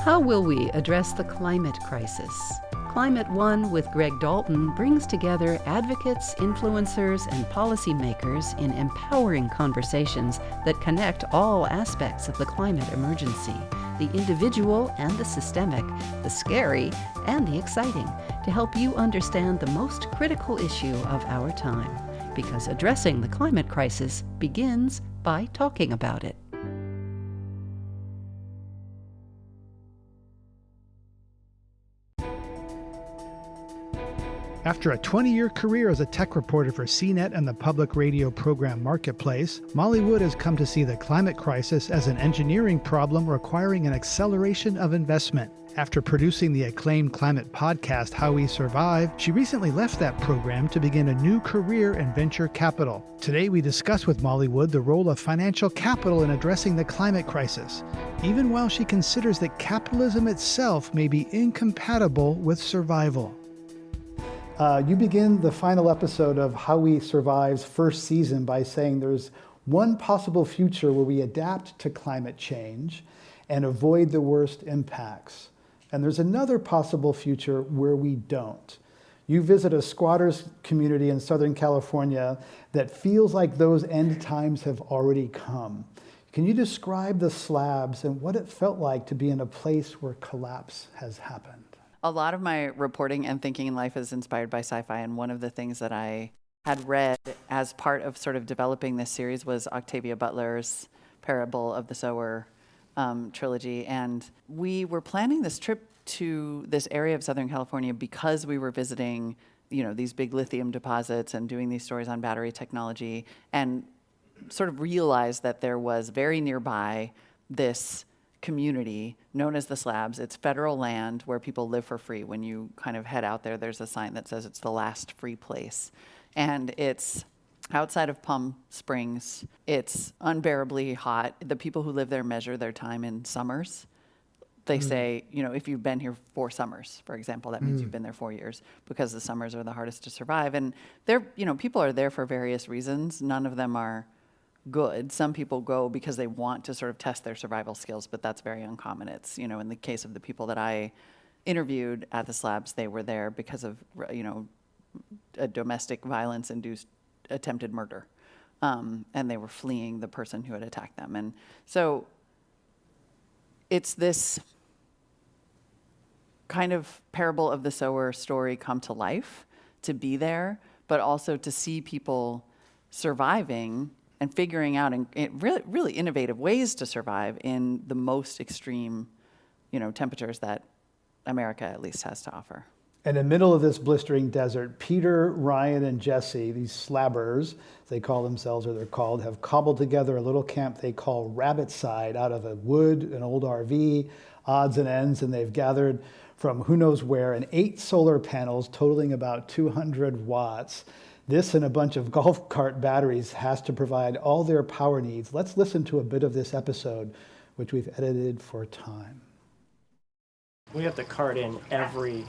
How will we address the climate crisis? Climate One with Greg Dalton brings together advocates, influencers, and policymakers in empowering conversations that connect all aspects of the climate emergency, the individual and the systemic, the scary and the exciting, to help you understand the most critical issue of our time. Because addressing the climate crisis begins by talking about it. After a 20-year career as a tech reporter for CNET and the public radio program Marketplace, Molly Wood has come to see the climate crisis as an engineering problem requiring an acceleration of investment. After producing the acclaimed climate podcast How We Survive, she recently left that program to begin a new career in venture capital. Today we discuss with Molly Wood the role of financial capital in addressing the climate crisis, even while she considers that capitalism itself may be incompatible with survival. You begin the final episode of How We Survive's first season by saying there's one possible future where we adapt to climate change and avoid the worst impacts. And there's another possible future where we don't. You visit a squatters community in Southern California that feels like those end times have already come. Can you describe the slabs and what it felt like to be in a place where collapse has happened? A lot of my reporting and thinking in life is inspired by sci-fi, and one of the things that I had read as part of sort of developing this series was Octavia Butler's Parable of the Sower trilogy. And we were planning this trip to this area of Southern California because we were visiting, these big lithium deposits and doing these stories on battery technology, and sort of realized that there was very nearby this community known as the Slabs. It's federal land where people live for free. When you kind of head out there, there's a sign that says it's the last free place. And it's outside of Palm Springs. It's unbearably hot. The people who live there measure their time in summers. They say, if you've been here 4 summers, for example, that means you've been there 4 years, because the summers are the hardest to survive. And people are there for various reasons. None of them are good. Some people go because they want to sort of test their survival skills, but that's very uncommon. It's, in the case of the people that I interviewed at the Slabs, they were there because of, a domestic violence-induced attempted murder. And they were fleeing the person who had attacked them. And so it's this kind of parable of the sower story come to life, to be there, but also to see people surviving and figuring out really, really innovative ways to survive in the most extreme, temperatures that America at least has to offer. In the middle of this blistering desert, Peter, Ryan, and Jesse, these slabbers, they call themselves, or they're called, have cobbled together a little camp they call Rabbit Side out of a wood, an old RV, odds and ends, and they've gathered from who knows where, and 8 solar panels totaling about 200 watts. This and a bunch of golf cart batteries has to provide all their power needs. Let's listen to a bit of this episode, which we've edited for time. We have to cart in every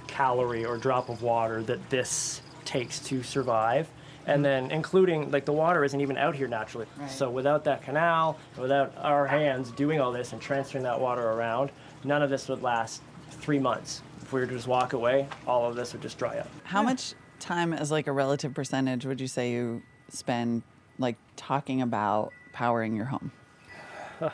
calorie or drop of water that this takes to survive. And then including, the water isn't even out here naturally. Right. So without that canal, without our hands doing all this and transferring that water around, none of this would last 3 months. If we were to just walk away, all of this would just dry up. How much time as a relative percentage would you say you spend talking about powering your home? It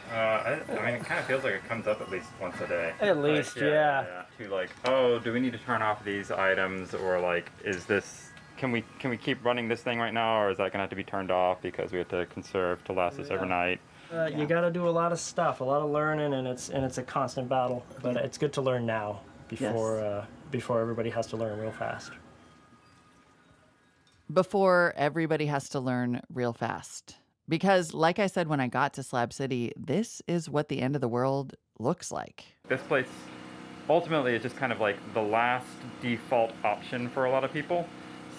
kind of feels like it comes up at least once a day. At least, yeah. To do we need to turn off these items, or is this, can we keep running this thing right now, or is that gonna have to be turned off because we have to conserve to last us overnight? You got to do a lot of stuff, a lot of learning, and it's a constant battle. But it's good to learn now before everybody has to learn real fast. Before everybody has to learn real fast. Because, like I said when I got to Slab City, this is what the end of the world looks like. This place, ultimately, is just kind of the last default option for a lot of people.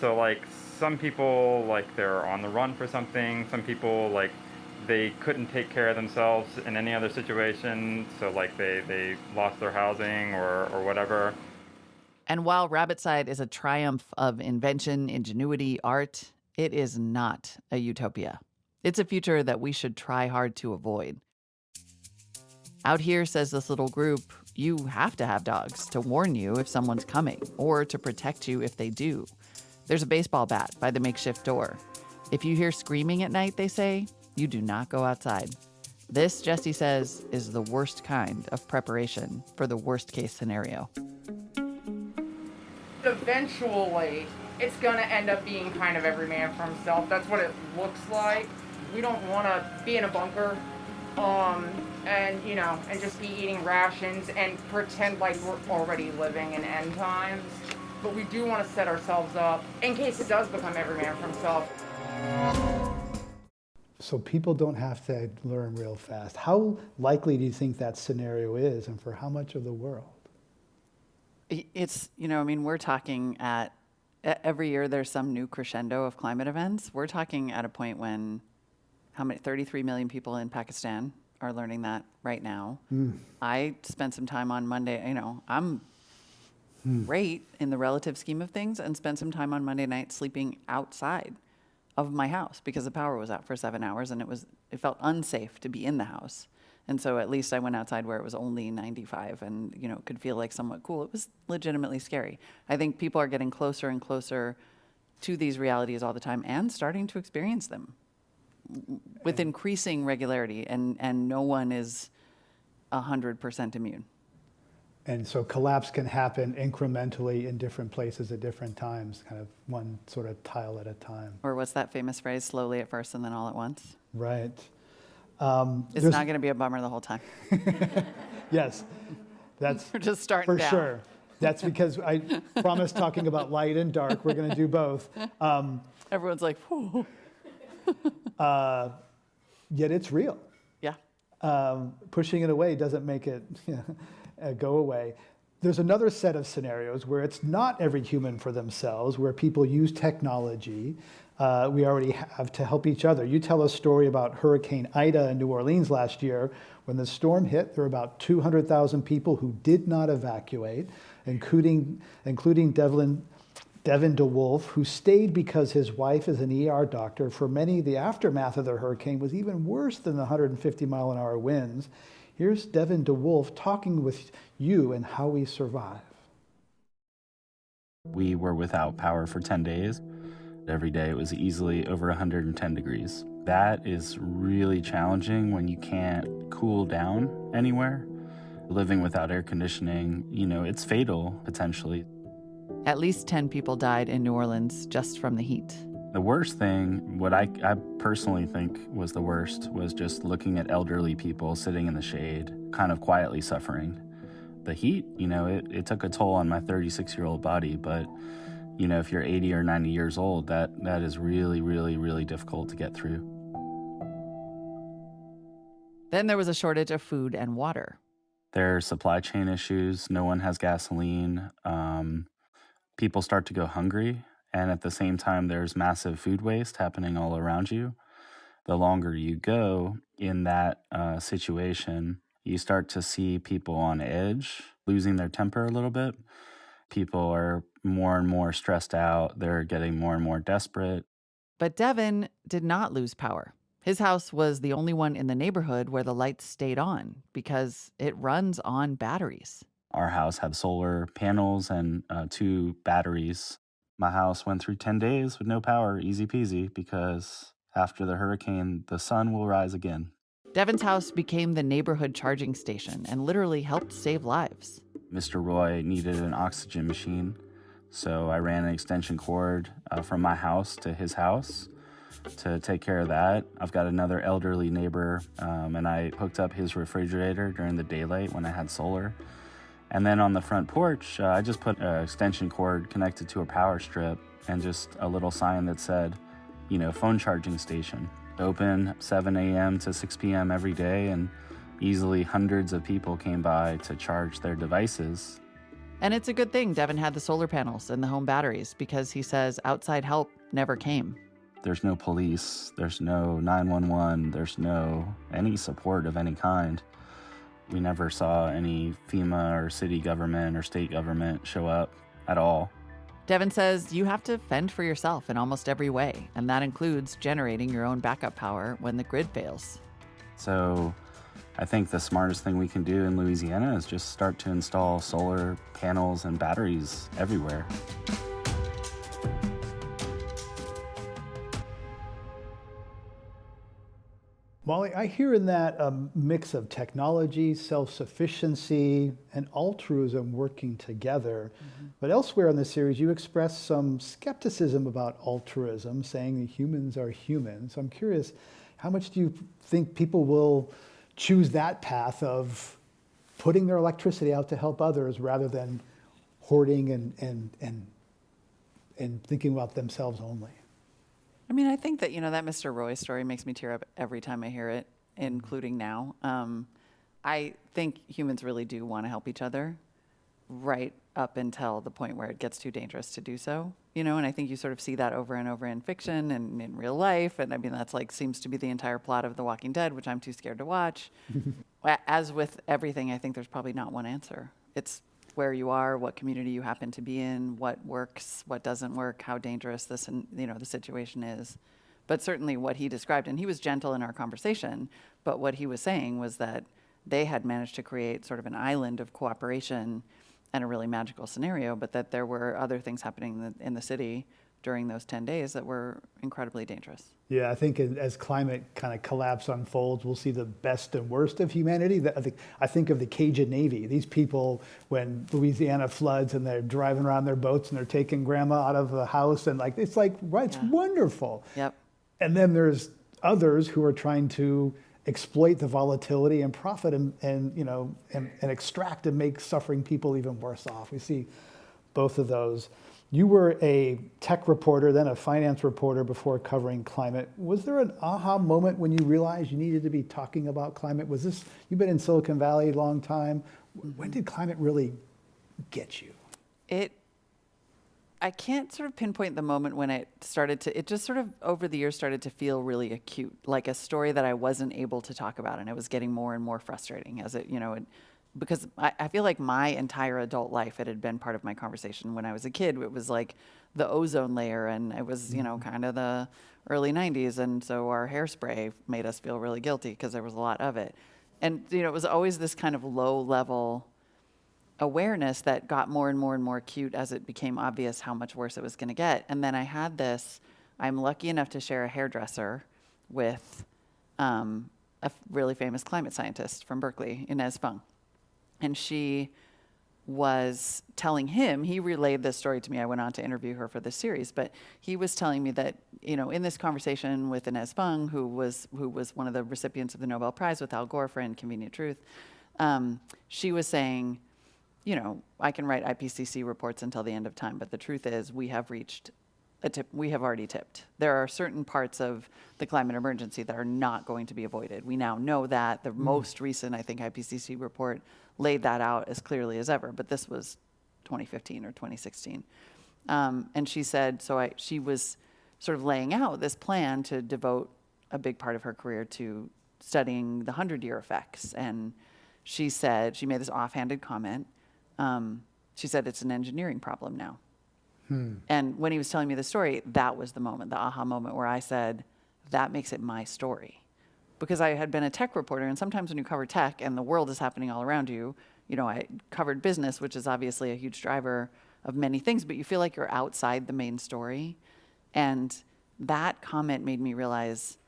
So, some people, they're on the run for something. Some people, they couldn't take care of themselves in any other situation. So, they lost their housing or whatever. And while Rabbitside is a triumph of invention, ingenuity, art, it is not a utopia. It's a future that we should try hard to avoid. Out here, says this little group, you have to have dogs to warn you if someone's coming or to protect you if they do. There's a baseball bat by the makeshift door. If you hear screaming at night, they say, you do not go outside. This, Jesse says, is the worst kind of preparation for the worst case scenario. Eventually, it's going to end up being kind of every man for himself. That's what it looks like. We don't want to be in a bunker and just be eating rations and pretend like we're already living in end times. But we do want to set ourselves up in case it does become every man for himself. So people don't have to learn real fast. How likely do you think that scenario is, and for how much of the world? It's, we're talking at every year there's some new crescendo of climate events. We're talking at a point when 33 million people in Pakistan are learning that right now. I spent some time on Monday, I'm great in the relative scheme of things, and spent some time on Monday night sleeping outside of my house because the power was out for 7 hours and it felt unsafe to be in the house. And so at least I went outside where it was only 95 and, could feel like somewhat cool. It was legitimately scary. I think people are getting closer and closer to these realities all the time and starting to experience them with increasing regularity, and no one is 100% immune. And so collapse can happen incrementally in different places at different times, kind of one sort of tile at a time. Or what's that famous phrase, slowly at first and then all at once? Right. It's not going to be a bummer the whole time. Yes, that's We're just starting for down. sure. That's because I promised talking about light and dark. We're going to do both. Everyone's like, whew. Yet it's real. Yeah. Pushing it away doesn't make it go away. There's another set of scenarios where it's not every human for themselves, where people use technology we already have to help each other. You tell a story about Hurricane Ida in New Orleans last year. When the storm hit, there were about 200,000 people who did not evacuate, including Devin DeWolf, who stayed because his wife is an ER doctor. For many, the aftermath of the hurricane was even worse than the 150-mile-an-hour winds. Here's Devin DeWolf talking with you and how we survive. We were without power for 10 days. Every day it was easily over 110 degrees. That is really challenging when you can't cool down anywhere. Living without air conditioning, it's fatal potentially. At least 10 people died in New Orleans just from the heat. The worst thing, what I personally think was the worst, was just looking at elderly people sitting in the shade, kind of quietly suffering. The heat, it took a toll on my 36-year-old body, but if you're 80 or 90 years old, that is really, really, really difficult to get through. Then there was a shortage of food and water. There are supply chain issues. No one has gasoline. People start to go hungry. And at the same time, there's massive food waste happening all around you. The longer you go in that situation, you start to see people on edge, losing their temper a little bit. People are more and more stressed out. They're getting more and more desperate. But Devin did not lose power. His house was the only one in the neighborhood where the lights stayed on because it runs on batteries. Our house had solar panels and 2 batteries. My house went through 10 days with no power, easy peasy, because after the hurricane, the sun will rise again. Devin's house became the neighborhood charging station and literally helped save lives. Mr. Roy needed an oxygen machine, so I ran an extension cord from my house to his house to take care of that. I've got another elderly neighbor, and I hooked up his refrigerator during the daylight when I had solar. And then on the front porch, I just put an extension cord connected to a power strip and just a little sign that said, phone charging station. Open 7 a.m. to 6 p.m. every day, and easily hundreds of people came by to charge their devices. And it's a good thing Devin had the solar panels and the home batteries because he says outside help never came. There's no police, there's no 911, there's no any support of any kind. We never saw any FEMA or city government or state government show up at all. Devin says you have to fend for yourself in almost every way, and that includes generating your own backup power when the grid fails. So I think the smartest thing we can do in Louisiana is just start to install solar panels and batteries everywhere. Molly, I hear in that a mix of technology, self-sufficiency, and altruism working together. But elsewhere in the series, you express some skepticism about altruism, saying that humans are humans. I'm curious, how much do you think people will choose that path of putting their electricity out to help others rather than hoarding and thinking about themselves only? I mean, I think that, that Mr. Roy story makes me tear up every time I hear it, including now. I think humans really do want to help each other right up until the point where it gets too dangerous to do so, and I think you sort of see that over and over in fiction and in real life. And I mean, that's seems to be the entire plot of The Walking Dead, which I'm too scared to watch. As with everything, I think there's probably not one answer. It's where you are, what community you happen to be in, what works, what doesn't work, how dangerous the situation is. But certainly what he described, and he was gentle in our conversation, but what he was saying was that they had managed to create sort of an island of cooperation and a really magical scenario, but that there were other things happening in the city during those 10 days that were incredibly dangerous. Yeah, I think as climate kind of collapse unfolds, we'll see the best and worst of humanity. I think of the Cajun Navy. These people, when Louisiana floods and they're driving around their boats and they're taking grandma out of the house, and it's wonderful. Yep. And then there's others who are trying to exploit the volatility and profit and extract and make suffering people even worse off. We see both of those. You were a tech reporter, then a finance reporter before covering climate. Was there an aha moment when you realized you needed to be talking about climate? You've been in Silicon Valley a long time. When did climate really get you? I can't sort of pinpoint the moment when it just sort of over the years started to feel really acute, like a story that I wasn't able to talk about, and it was getting more and more frustrating as because I feel like my entire adult life, it had been part of my conversation. When I was a kid, it was like the ozone layer, and it was, kind of the early 90s. And so our hairspray made us feel really guilty because there was a lot of it. And, it was always this kind of low level awareness that got more and more and more acute as it became obvious how much worse it was going to get. And then I had I'm lucky enough to share a hairdresser with a really famous climate scientist from Berkeley, Inez Fung. And she was telling him, he relayed this story to me. I went on to interview her for this series, but he was telling me that, in this conversation with Inez Fung, who was one of the recipients of the Nobel Prize with Al Gore for Inconvenient Truth, she was saying, I can write IPCC reports until the end of time, but the truth is we have reached we have already tipped. There are certain parts of the climate emergency that are not going to be avoided. We now know that. The most recent, I think, IPCC report laid that out as clearly as ever, but this was 2015 or 2016. And she said, she was sort of laying out this plan to devote a big part of her career to studying the 100-year effects. And she said, she made this offhanded comment. She said, it's an engineering problem now. And when he was telling me the story, that was the moment, the aha moment where I said, that makes it my story. Because I had been a tech reporter, and sometimes when you cover tech and the world is happening all around you, I covered business, which is obviously a huge driver of many things, but you feel like you're outside the main story. And that comment made me realize,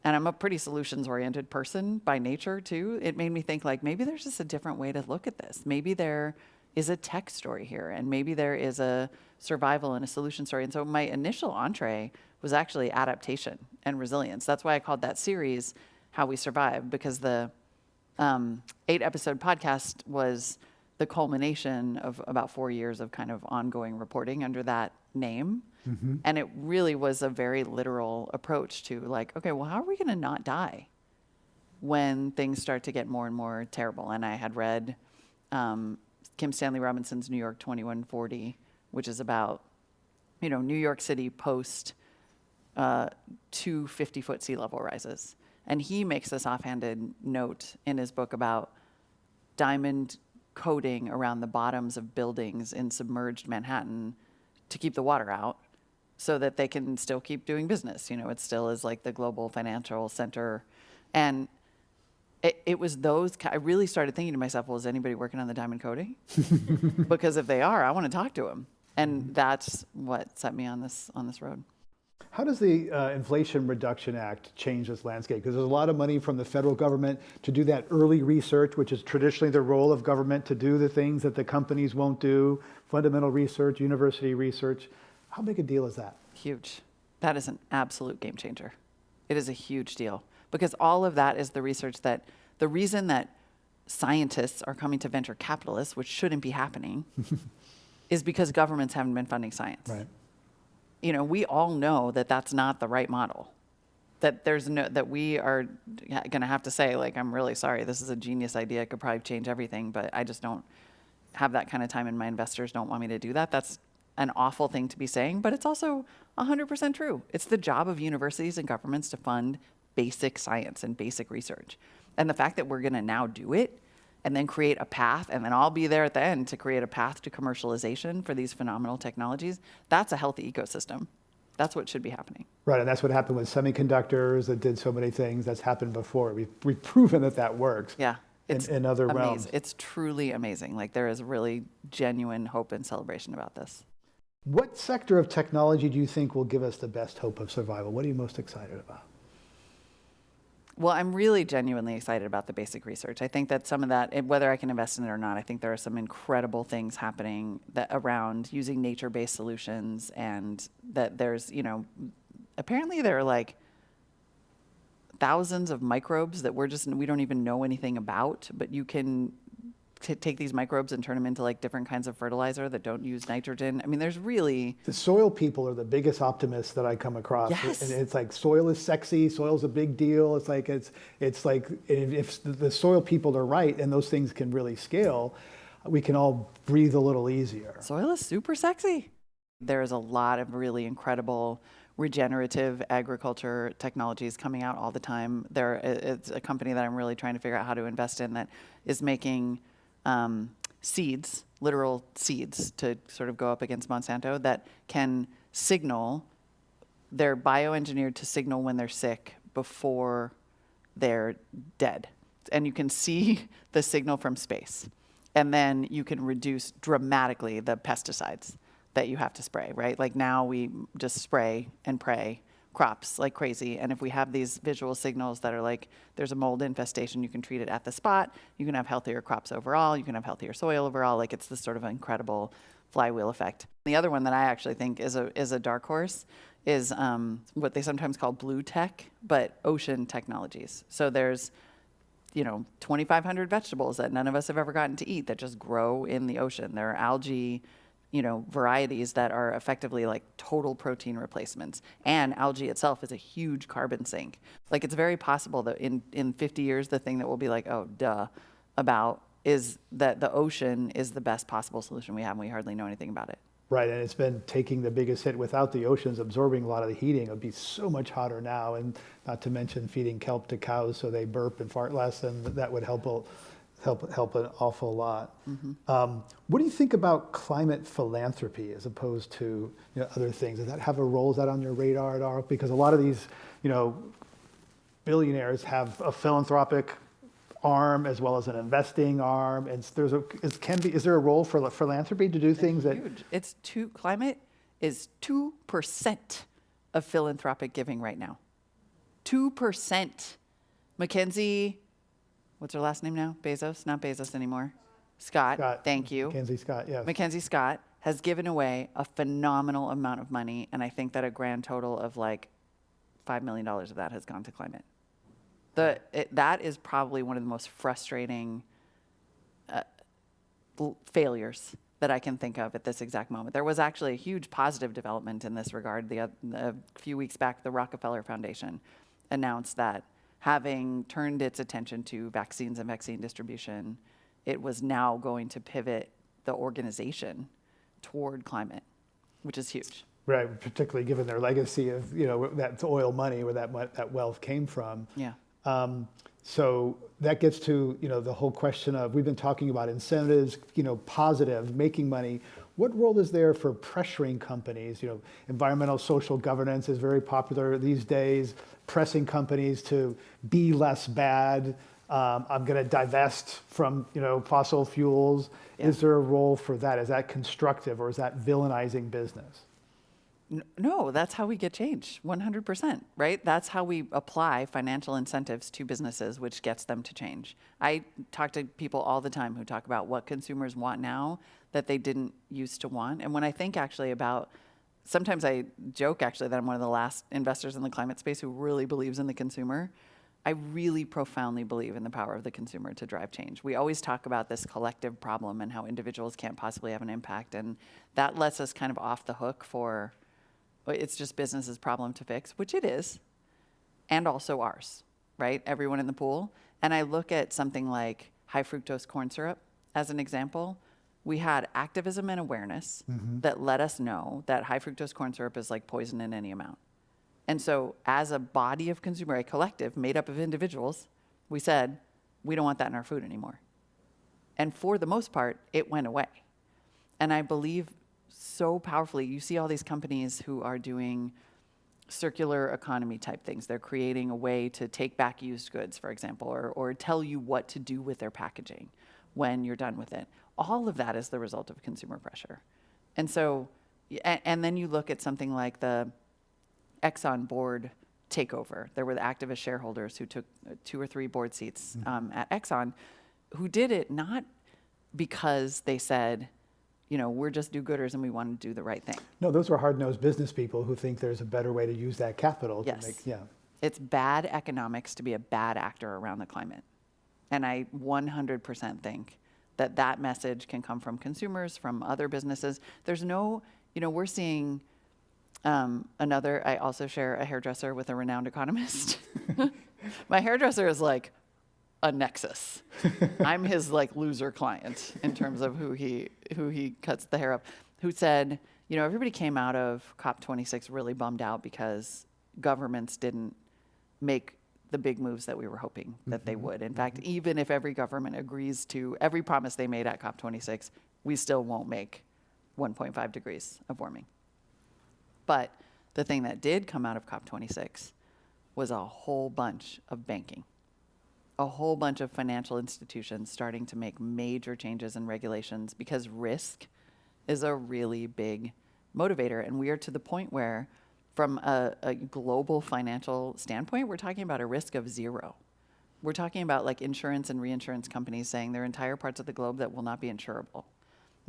and I'm a pretty solutions-oriented person by nature too, it made me think maybe there's just a different way to look at this. Maybe there is a tech story here, and maybe there is a survival and a solution story. And so my initial entree was actually adaptation and resilience. That's why I called that series How We Survive, because the 8-episode podcast was the culmination of about 4 years of kind of ongoing reporting under that name. And it really was a very literal approach to okay, well, how are we going to not die when things start to get more and more terrible? And I had read Kim Stanley Robinson's New York 2140, which is about, New York City post 2 50-foot sea level rises. And he makes this offhanded note in his book about diamond coating around the bottoms of buildings in submerged Manhattan to keep the water out so that they can still keep doing business. It still is the global financial center. And It was I really started thinking to myself, well, is anybody working on the diamond coating? Because if they are, I want to talk to them. And that's what set me on this road. How does the Inflation Reduction Act change this landscape? Because there's a lot of money from the federal government to do that early research, which is traditionally the role of government, to do the things that the companies won't do, fundamental research, university research. How big a deal is that? Huge. That is an absolute game changer. It is a huge deal. Because all of that is the research the reason that scientists are coming to venture capitalists, which shouldn't be happening, is because governments haven't been funding science. Right. You know, we all know that that's not the right model. That we are going to have to say, like, I'm really sorry, this is a genius idea, it could probably change everything, but I just don't have that kind of time, and my investors don't want me to do that. That's an awful thing to be saying, but it's also 100% true. It's the job of universities and governments to fund basic science and basic research. And the fact that we're going to now do it and then create a path, and then I'll be there at the end to create a path to commercialization for these phenomenal technologies, that's a healthy ecosystem. That's what should be happening. Right, and that's what happened with semiconductors that did so many things. That's happened before. We've proven that works. Yeah. It's in other amazing. realms. It's truly amazing. Like, there is really genuine hope and celebration about this. What sector of technology do you think will give us the best hope of survival? What are you most excited about? Well, I'm really genuinely excited about the basic research. I think that some of that, whether I can invest in it or not, I think there are some incredible things happening around using nature-based solutions, and that there's, apparently there are like thousands of microbes that we don't even know anything about, but you can take these microbes and turn them into like different kinds of fertilizer that don't use nitrogen. I mean, there's really... The soil people are the biggest optimists that I come across. Yes. And it's like, soil is sexy, soil's a big deal. It's like if the soil people are right and those things can really scale, we can all breathe a little easier. Soil is super sexy. There's a lot of really incredible regenerative agriculture technologies coming out all the time. It's a company that I'm really trying to figure out how to invest in that is making seeds, literal seeds, to sort of go up against Monsanto, that can signal, they're bioengineered to signal when they're sick before they're dead. And you can see the signal from space. And then you can reduce dramatically the pesticides that you have to spray, right? Like, now we just spray and pray crops like crazy. And if we have these visual signals that are like, there's a mold infestation, you can treat it at the spot, you can have healthier crops overall, you can have healthier soil overall. Like, it's this sort of incredible flywheel effect. The other one that I actually think is a dark horse is what they sometimes call blue tech, but ocean technologies. So there's 2,500 vegetables that none of us have ever gotten to eat that just grow in the ocean. There are algae varieties that are effectively like total protein replacements. And algae itself is a huge carbon sink. Like, it's very possible that in 50 years, the thing that we'll be like, oh, duh, about is that the ocean is the best possible solution we have, and we hardly know anything about it. Right, and it's been taking the biggest hit. Without the oceans absorbing a lot of the heating, it would be so much hotter now, and not to mention feeding kelp to cows so they burp and fart less, and that would help an awful lot. Mm-hmm. What do you think about climate philanthropy as opposed to other things? Does that have a role? Is that on your radar at all? Because a lot of these billionaires have a philanthropic arm as well as an investing arm, and is there a role for philanthropy to do things that? It's climate is 2% of philanthropic giving right now. 2%. Mackenzie. What's her last name now? Bezos? Not Bezos anymore. Scott. Thank you. Mackenzie Scott, yes. Mackenzie Scott has given away a phenomenal amount of money, and I think that a grand total of like $5 million of that has gone to climate. That is probably one of the most frustrating failures that I can think of at this exact moment. There was actually a huge positive development in this regard. A few weeks back, the Rockefeller Foundation announced that, having turned its attention to vaccines and vaccine distribution, it was now going to pivot the organization toward climate, which is huge. Right, particularly given their legacy of that oil money, where that wealth came from. Yeah. So that gets to the whole question of, we've been talking about incentives, positive, making money. What role is there for pressuring companies? Environmental social governance is very popular these days, pressing companies to be less bad. I'm going to divest from, fossil fuels. Yeah. Is there a role for that? Is that constructive or is that villainizing business? No, that's how we get change, 100%, right? That's how we apply financial incentives to businesses, which gets them to change. I talk to people all the time who talk about what consumers want now that they didn't used to want. And when I think actually about, sometimes I joke actually that I'm one of the last investors in the climate space who really believes in the consumer. I really profoundly believe in the power of the consumer to drive change. We always talk about this collective problem and how individuals can't possibly have an impact. And that lets us kind of off the hook for, it's just business's problem to fix, which it is, and also ours, right? Everyone in the pool. And I look at something like high fructose corn syrup as an example. We had activism and awareness that let us know that high fructose corn syrup is like poison in any amount. And so as a body of consumer, a collective made up of individuals, we said, we don't want that in our food anymore. And for the most part, it went away. And I believe so powerfully, you see all these companies who are doing circular economy type things. They're creating a way to take back used goods, for example, or tell you what to do with their packaging when you're done with it. All of that is the result of consumer pressure. And so, and then you look at something like the Exxon board takeover. There were the activist shareholders who took 2 or 3 board seats at Exxon, who did it not because they said, we're just do-gooders and we want to do the right thing. No, those are hard-nosed business people who think there's a better way to use that capital. Yes. To make, It's bad economics to be a bad actor around the climate. And I 100% think that message can come from consumers, from other businesses. There's no, we're seeing I also share a hairdresser with a renowned economist. My hairdresser is like a nexus. I'm his like loser client in terms of who he cuts the hair up, who said, everybody came out of COP26 really bummed out because governments didn't make the big moves that we were hoping that they would. In fact, even if every government agrees to every promise they made at COP26, we still won't make 1.5 degrees of warming. But the thing that did come out of COP26 was a whole bunch of banking, a whole bunch of financial institutions starting to make major changes in regulations because risk is a really big motivator. And we are to the point where, from a global financial standpoint, we're talking about a risk of 0. We're talking about like insurance and reinsurance companies saying there are entire parts of the globe that will not be insurable.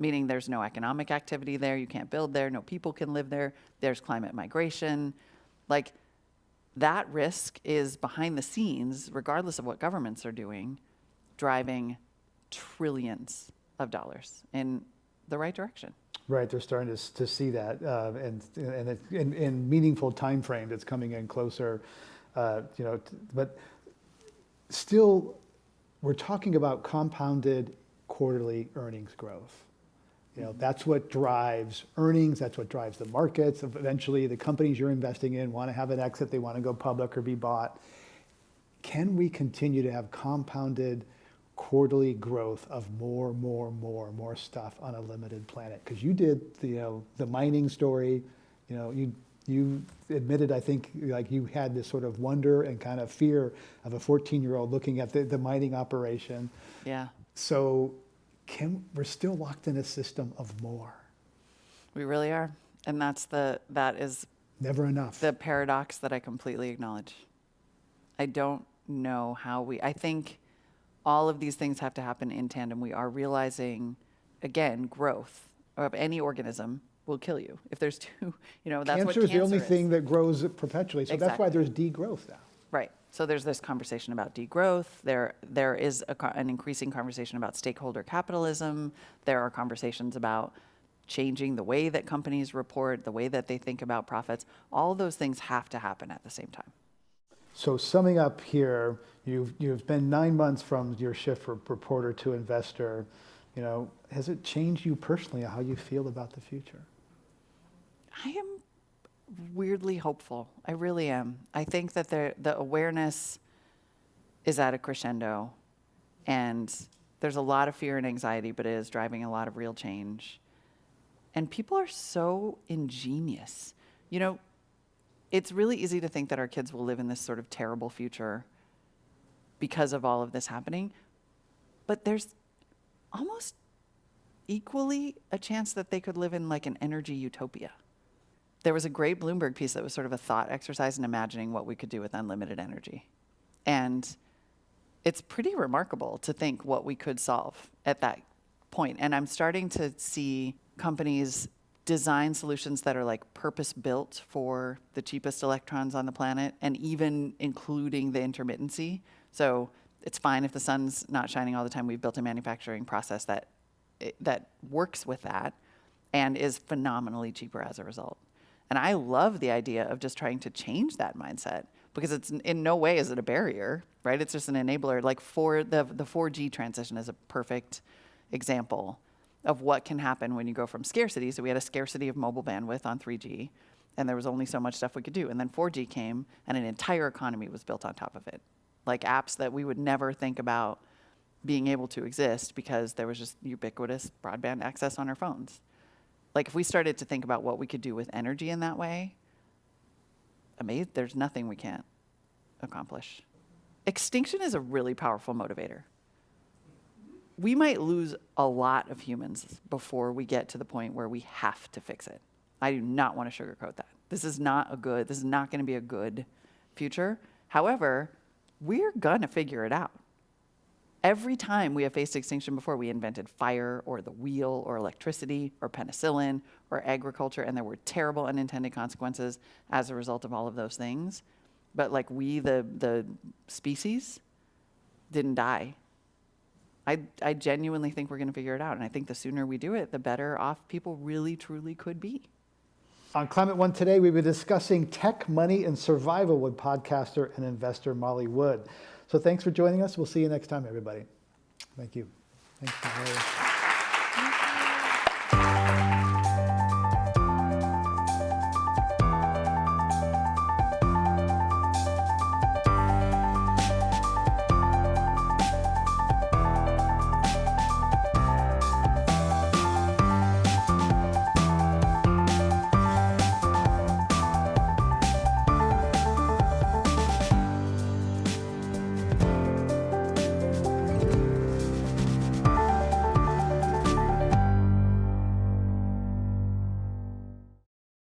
Meaning there's no economic activity there, you can't build there, no people can live there, there's climate migration. Like, that risk is behind the scenes, regardless of what governments are doing, driving trillions of dollars in the right direction. Right, they're starting to see that, and in meaningful time frame that's coming in closer, but still, we're talking about compounded quarterly earnings growth. That's what drives earnings, that's what drives the markets. Eventually, the companies you're investing in want to have an exit, they want to go public or be bought. Can we continue to have compounded quarterly growth of more stuff on a limited planet? Because you did the mining story, you admitted, I think, like you had this sort of wonder and kind of fear of a 14-year-old looking at the mining operation. Yeah. So we're still locked in a system of more. We really are. And that is never enough. The paradox that I completely acknowledge. I don't know how I think all of these things have to happen in tandem. We are realizing, again, growth of any organism will kill you. If there's two, that's what cancer is the only thing that grows perpetually. So That's why there's degrowth now. Right. So there's this conversation about degrowth. There is an increasing conversation about stakeholder capitalism. There are conversations about changing the way that companies report, the way that they think about profits. All of those things have to happen at the same time. So summing up here, you've been 9 months from your shift from reporter to investor. Has it changed you personally, how you feel about the future? I am weirdly hopeful. I really am. I think that the awareness is at a crescendo, and there's a lot of fear and anxiety, but it is driving a lot of real change. And people are so ingenious. It's really easy to think that our kids will live in this sort of terrible future. because of all of this happening. But there's almost equally a chance that they could live in like an energy utopia. There was a great Bloomberg piece that was sort of a thought exercise in imagining what we could do with unlimited energy. And it's pretty remarkable to think what we could solve at that point. And I'm starting to see companies design solutions that are like purpose built for the cheapest electrons on the planet, and even including the intermittency. So it's fine if the sun's not shining all the time. We've built a manufacturing process that works with that and is phenomenally cheaper as a result. And I love the idea of just trying to change that mindset, because it's in no way is it a barrier, right? It's just an enabler. Like for the 4G transition is a perfect example of what can happen when you go from scarcity. So we had a scarcity of mobile bandwidth on 3G, and there was only so much stuff we could do. And then 4G came, and an entire economy was built on top of it. Like apps that we would never think about being able to exist because there was just ubiquitous broadband access on our phones. Like if we started to think about what we could do with energy in that way, there's nothing we can't accomplish. Extinction is a really powerful motivator. We might lose a lot of humans before we get to the point where we have to fix it. I do not want to sugarcoat that. This is not going to be a good future. However, we're going to figure it out. Every time we have faced extinction before, we invented fire or the wheel or electricity or penicillin or agriculture, and there were terrible unintended consequences as a result of all of those things. But like we, the species, didn't die. I genuinely think we're going to figure it out, and I think the sooner we do it, the better off people really, truly could be. On Climate One today, we've been discussing tech, money, and survival with podcaster and investor Molly Wood. So thanks for joining us. We'll see you next time, everybody. Thank you. Thanks, Molly.